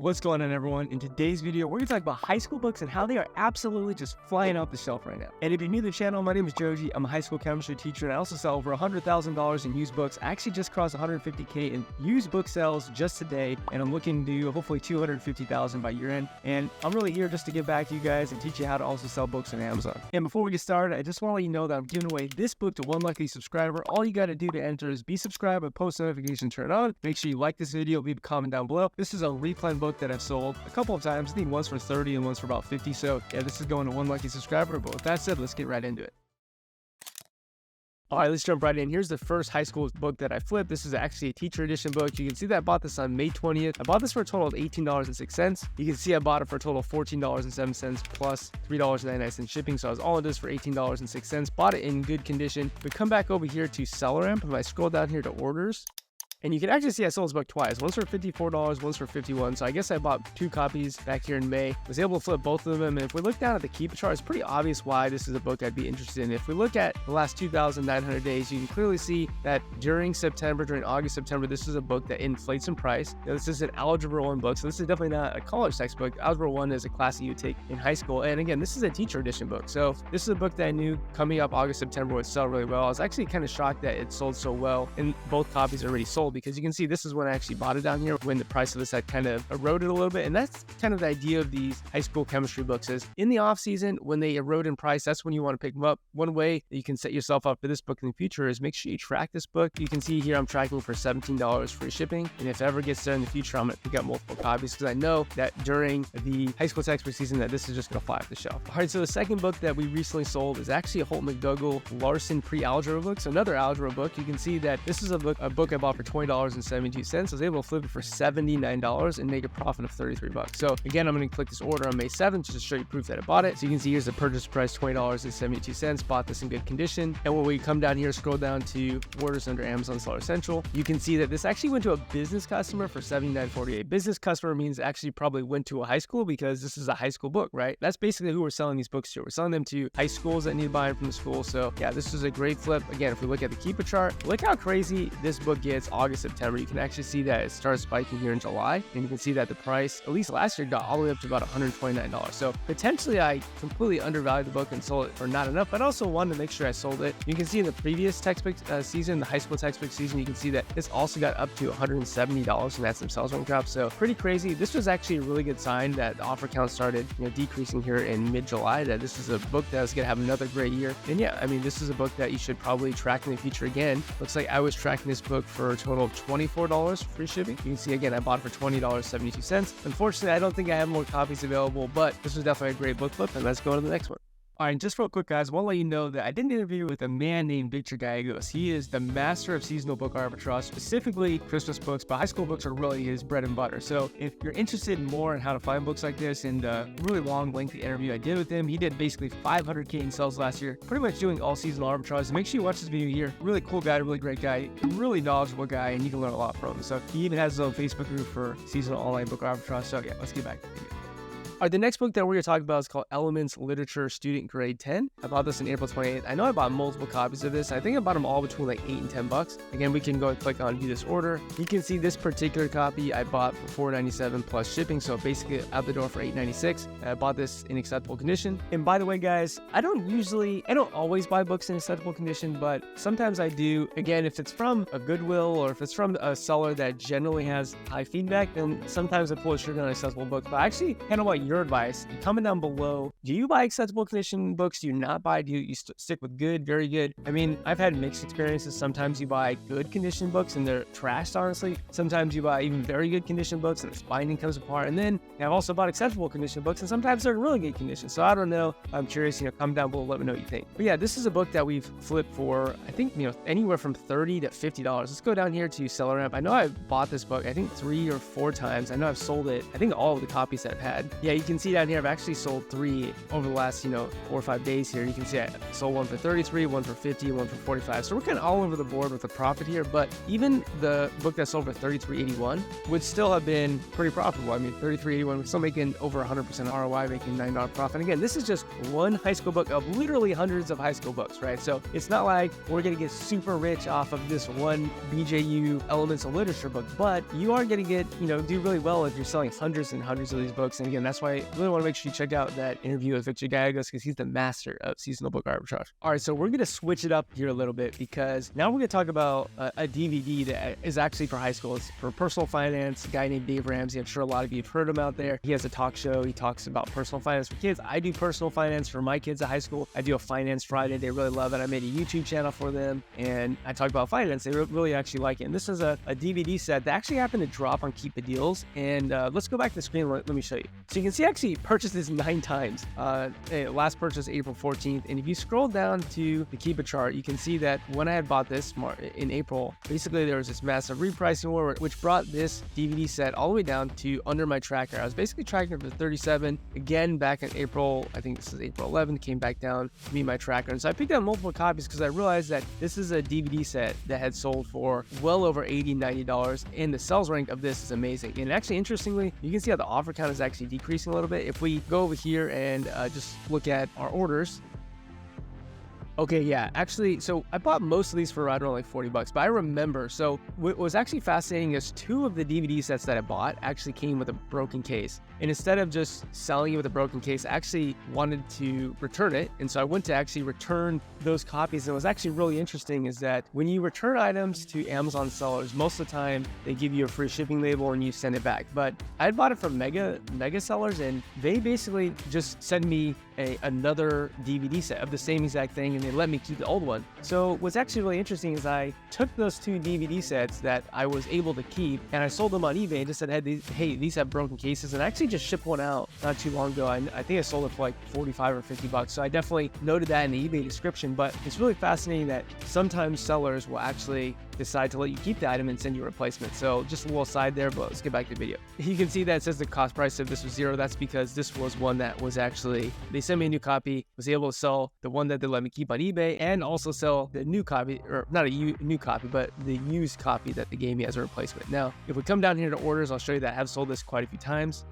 What's going on, everyone? In today's video, we're going to talk about high school books and how they are absolutely just flying off the shelf right now. And if you're new to the channel, my name is Joji. I'm a high school chemistry teacher, and I also sell over $100,000 in used books. I actually just crossed $150K in used book sales just today, and I'm looking to do hopefully $250,000 by year end. And I'm really here just to give back to you guys and teach you how to also sell books on Amazon. And before we get started, I just want to let you know that I'm giving away this book to one lucky subscriber. All you got to do to enter is be subscribed and post notification turned on. Make sure you like this video, leave a comment down below. This is a replan book that I've sold a couple of times. I think once for 30 and once for about 50. So yeah, this is going to one lucky subscriber. But with that said, let's get right into it. All right, let's jump right in. Here's the first high school book that I flipped. This is actually a teacher edition book. You can see that I bought this on May 20th. I bought this for a total of $18.06. You can see I bought it for a total of $14.07 plus $3.99 shipping. So I was all in this for $18.06. Bought it in good condition. We come back over here to Seller Amp. If I scroll down here to orders, and you can actually see I sold this book twice. Once for $54, once for $51. So I guess I bought two copies back here in May. Was able to flip both of them. And if we look down at the keep chart, it's pretty obvious why this is a book I'd be interested in. If we look at the last 2,900 days, you can clearly see that during August, September, this is a book that inflates in price. Now, this is an Algebra 1 book, so this is definitely not a college textbook. Algebra 1 is a class that you would take in high school. And again, this is a teacher edition book. So this is a book that I knew coming up August, September would sell really well. I was actually kind of shocked that it sold so well, and both copies are already sold, because you can see this is when I actually bought it down here, when the price of this had kind of eroded a little bit. And that's kind of the idea of these high school chemistry books, is in the off season, when they erode in price, that's when you want to pick them up. One way that you can set yourself up for this book in the future is make sure you track this book. You can see here I'm tracking for $17 free shipping, and if it ever gets there in the future, I'm going to pick up multiple copies, because I know that during the high school textbook season that this is just going to fly off the shelf. All right, so the second book that we recently sold is actually a Holt McDougall Larson pre-algebra book. So another algebra book. You can see that this is a book I bought for $20.72. I was able to flip it for $79 and make a profit of $33. So again, I'm going to click this order on May 7th just to show you proof that I bought it. So you can see here's the purchase price, $20.72. Bought this in good condition. And when we come down here, scroll down to orders under Amazon Seller Central, you can see that this actually went to a business customer for $79.48. Business customer means actually probably went to a high school, because this is a high school book, right? That's basically who we're selling these books to. We're selling them to high schools that need to buy them from the school. So yeah, this is a great flip. Again, if we look at the keeper chart, look how crazy this book gets August, September. You can actually see that it starts spiking here in July, and you can see that the price, at least last year, got all the way up to about $129. So potentially I completely undervalued the book and sold it for not enough, but also wanted to make sure I sold it. You can see in the previous textbook season, the high school textbook season, you can see that this also got up to $170, and that's themselves on crop. So pretty crazy. This was actually a really good sign that the offer count started decreasing here in mid-July, that this is a book that is going to have another great year. And yeah, I mean, this is a book that you should probably track in the future. Again, looks like I was tracking this book for a total of $24 free shipping. You can see again, I bought it for $20.72. Unfortunately, I don't think I have more copies available, but this was definitely a great book flip, and let's go to the next one. All right, just real quick, guys, I want to let you know that I did an interview with a man named Gallegos. He is the master of seasonal book arbitrage, specifically Christmas books, but high school books are really his bread and butter. So if you're interested in more in how to find books like this, and the really long, lengthy interview I did with him, he did basically 500K in sales last year, pretty much doing all seasonal arbitrage. Make sure you watch this video here. Really cool guy, really great guy, really knowledgeable guy, and you can learn a lot from him. So he even has his own Facebook group for seasonal online book arbitrage. So yeah, let's get back to the video. All right, the next book that we're going to talk about is called Elements Literature Student Grade 10. I bought this on April 28th. I know I bought multiple copies of this. I think I bought them all between like $8 and $10. Again, we can go and click on view this order. You can see this particular copy I bought for $4.97 plus shipping. So basically out the door for $8.96. I bought this in acceptable condition. And by the way, guys, I don't always buy books in acceptable condition, but sometimes I do. Again, if it's from a Goodwill, or if it's from a seller that generally has high feedback, then sometimes I pull a trigger on acceptable books. But I actually kind of want your advice. Comment down below. Do you buy acceptable condition books? Do you not buy? Do you stick with good, very good? I mean, I've had mixed experiences. Sometimes you buy good condition books and they're trashed, honestly. Sometimes you buy even very good condition books and the binding comes apart. And then I've also bought acceptable condition books, and sometimes they're in really good condition. So I don't know. I'm curious. Comment down below. Let me know what you think. But yeah, this is a book that we've flipped for, I think, anywhere from $30 to $50. Let's go down here to Seller Amp. I know I've bought this book, I think 3 or 4 times. I know I've sold it, I think all of the copies that I've had. Yeah, Okay, you can see down here, I've actually sold 3 over the last, 4 or 5 days here. You can see I sold one for 33, one for 50, one for 45. So we're kind of all over the board with a profit here, but even the book that sold for 33.81 would still have been pretty profitable. I mean, 33.81, we're still making over 100% ROI, making $9 profit. And again, this is just one high school book of literally hundreds of high school books, right? So it's not like we're going to get super rich off of this one BJU Elements of Literature book, but you are going to get, do really well if you're selling hundreds and hundreds of these books. And again, that's why I really want to make sure you check out that interview with Victor Gallegos, because he's the master of seasonal book arbitrage. All right, so we're going to switch it up here a little bit, because now we're going to talk about a DVD that is actually for high school. It's for personal finance. A guy named Dave Ramsey. I'm sure a lot of you have heard him out there. He has a talk show. He talks about personal finance for kids. I do personal finance for my kids at high school. I do a Finance Friday. They really love it. I made a YouTube channel for them, and I talk about finance. They really actually like it. And this is a DVD set that actually happened to drop on Keep the Deals. And let's go back to the screen. Let me show you. So you can see I actually purchased this 9 times. Last purchase April 14th. And if you scroll down to the Keep It chart, you can see that when I had bought this in April, basically there was this massive repricing war, which brought this DVD set all the way down to under my tracker. I was basically tracking for 37. Again, back in April, I think this is April 11th, came back down to meet my tracker. And so I picked up multiple copies because I realized that this is a DVD set that had sold for well over $80, $90. And the sales rank of this is amazing. And actually, interestingly, you can see how the offer count is actually decreasing a little bit. If we go over here and just look at our orders. Okay, yeah, actually, so I bought most of these for right around like $40, but I remember, so what was actually fascinating is 2 of the DVD sets that I bought actually came with a broken case. And instead of just selling it with a broken case, I actually wanted to return it. And so I went to actually return those copies. And what's actually really interesting is that when you return items to Amazon sellers, most of the time they give you a free shipping label and you send it back. But I bought it from mega sellers, and they basically just sent me another DVD set of the same exact thing, and they let me keep the old one. So what's actually really interesting is I took those 2 DVD sets that I was able to keep, and I sold them on eBay and just said, hey, these have broken cases. And I actually just shipped one out not too long ago. I think I sold it for like 45 or 50 bucks. So I definitely noted that in the eBay description. But it's really fascinating that sometimes sellers will actually decide to let you keep the item and send you a replacement. So just a little side there, but let's get back to the video. You can see that it says the cost price of this was $0. That's because this was one that was actually, they sent me a new copy, was able to sell the one that they let me keep on eBay, and also sell the new copy, or not a new copy, but the used copy that they gave me as a replacement. Now, if we come down here to orders, I'll show you that I have sold this quite a few times.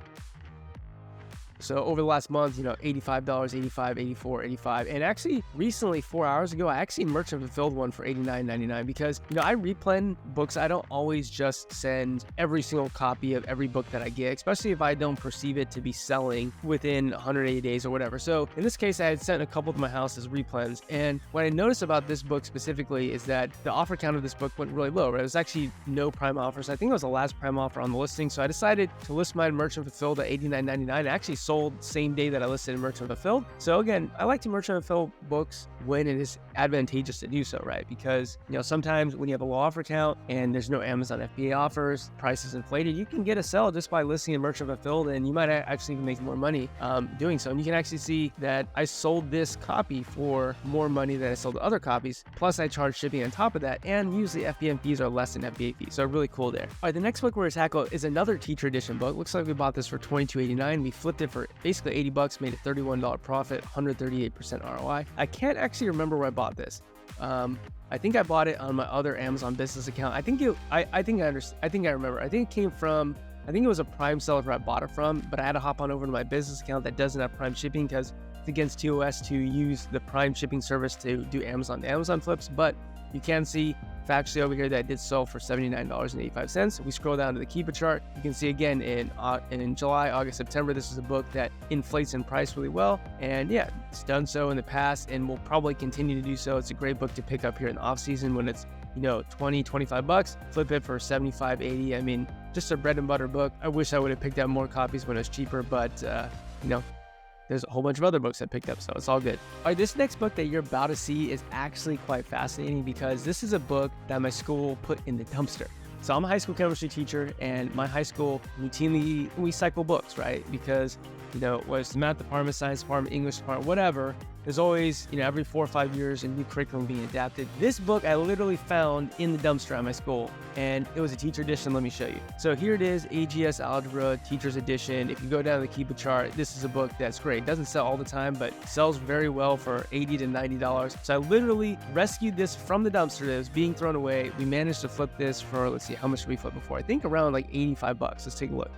So over the last month, $85, 85, 84, 85. And actually recently, 4 hours ago, I actually merchant fulfilled one for $89.99 because, I replen books. I don't always just send every single copy of every book that I get, especially if I don't perceive it to be selling within 180 days or whatever. So in this case, I had sent a couple to my house as replens. And what I noticed about this book specifically is that the offer count of this book went really low, right? It was actually no prime offers. I think it was the last prime offer on the listing. So I decided to list mine merchant fulfilled at $89.99. I actually sold same day that I listed in merchant fulfilled. So again, I like to merchant fulfill books when it is advantageous to do so, right? Because sometimes when you have a low offer count and there's no Amazon FBA offers, price is inflated, you can get a sell just by listing in merchant fulfilled, and you might actually even make more money doing so. And you can actually see that I sold this copy for more money than I sold other copies. Plus I charge shipping on top of that, and usually FBM fees are less than FBA fees. So really cool there. All right, the next book we're gonna tackle is another teacher edition book. Looks like we bought this for $22.89. We flipped it for basically $80, made a $31 profit, 138% ROI. I can't actually remember where I bought this. I think I bought it on my other Amazon business account. I think I remember. I think it came from, I think it was a Prime seller where I bought it from, but I had to hop on over to my business account that doesn't have Prime shipping because it's against TOS to use the Prime shipping service to do Amazon to Amazon flips. But you can see factually over here that I did sell for $79.85. We scroll down to the Keep It chart. You can see again in July, August, September, this is a book that inflates in price really well. And yeah, it's done so in the past and will probably continue to do so. It's a great book to pick up here in the off season when it's 20, 25 bucks, flip it for 75, 80. I mean, just a bread and butter book. I wish I would have picked up more copies when it was cheaper, but there's a whole bunch of other books I picked up, so it's all good. All right, this next book that you're about to see is actually quite fascinating because this is a book that my school put in the dumpster. So I'm a high school chemistry teacher, and my high school routinely recycle books, right? Because, whether it's the math department, science department, English department, whatever, there's always, every 4 or 5 years a new curriculum being adapted. This book I literally found in the dumpster at my school, and it was a teacher edition. Let me show you. So here it is, AGS Algebra Teacher's Edition. If you go down to the Keep a Chart, this is a book that's great. It doesn't sell all the time, but sells very well for $80 to $90. So I literally rescued this from the dumpster that was being thrown away. We managed to flip this for, let's see, how much did we flip before? I think around like $85. Let's take a look.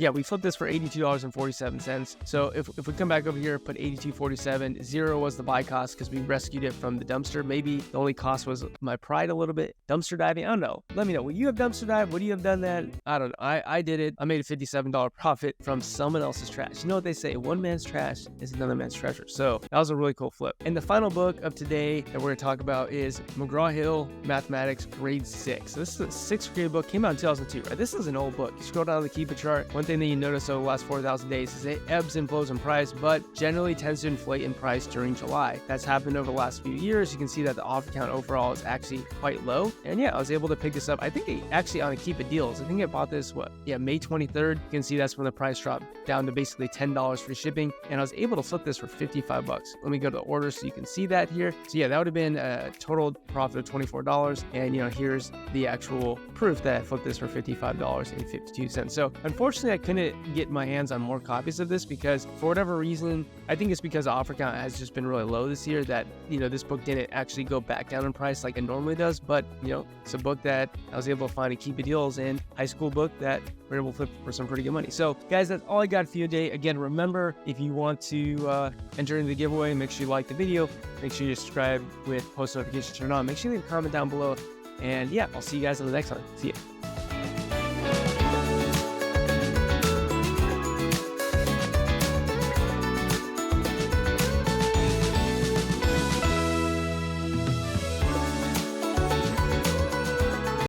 Yeah, we flipped this for $82.47. So if we come back over here, put $82.47, zero was the buy cost because we rescued it from the dumpster. Maybe the only cost was my pride a little bit. Dumpster diving, I don't know. Let me know. Will you have dumpster dive? Would you have done that? I don't know. I did it. I made a $57 profit from someone else's trash. You know what they say? One man's trash is another man's treasure. So that was a really cool flip. And the final book of today that we're going to talk about is McGraw-Hill Mathematics Grade 6. So this is a 6th grade book. Came out in 2002, right? This is an old book. You scroll down to the Keep a Chart. One thing that you notice over the last 4,000 days is it ebbs and flows in price, but generally tends to inflate in price during July. That's happened over the last few years. You can see that the offer count overall is actually quite low. And yeah, I was able to pick this up. I think actually on a Keep It Deals. I think I bought this, May 23rd. You can see that's when the price dropped down to basically $10 for shipping. And I was able to flip this for $55. Let me go to the order so you can see that here. So yeah, that would have been a total profit of $24. And here's the actual proof that I flipped this for $55.52. So unfortunately, I couldn't get my hands on more copies of this because for whatever reason, I think it's because the offer count has just been really low this year that, this book didn't actually go back down in price like it normally does. But, it's a book that I was able to find at Keep It Deals and high school book that we're able to flip for some pretty good money. So guys, that's all I got for you today. Again, remember, if you want to enter into the giveaway, make sure you like the video, make sure you subscribe with post notifications turned on, make sure you leave a comment down below. And yeah, I'll see you guys in the next one. See ya.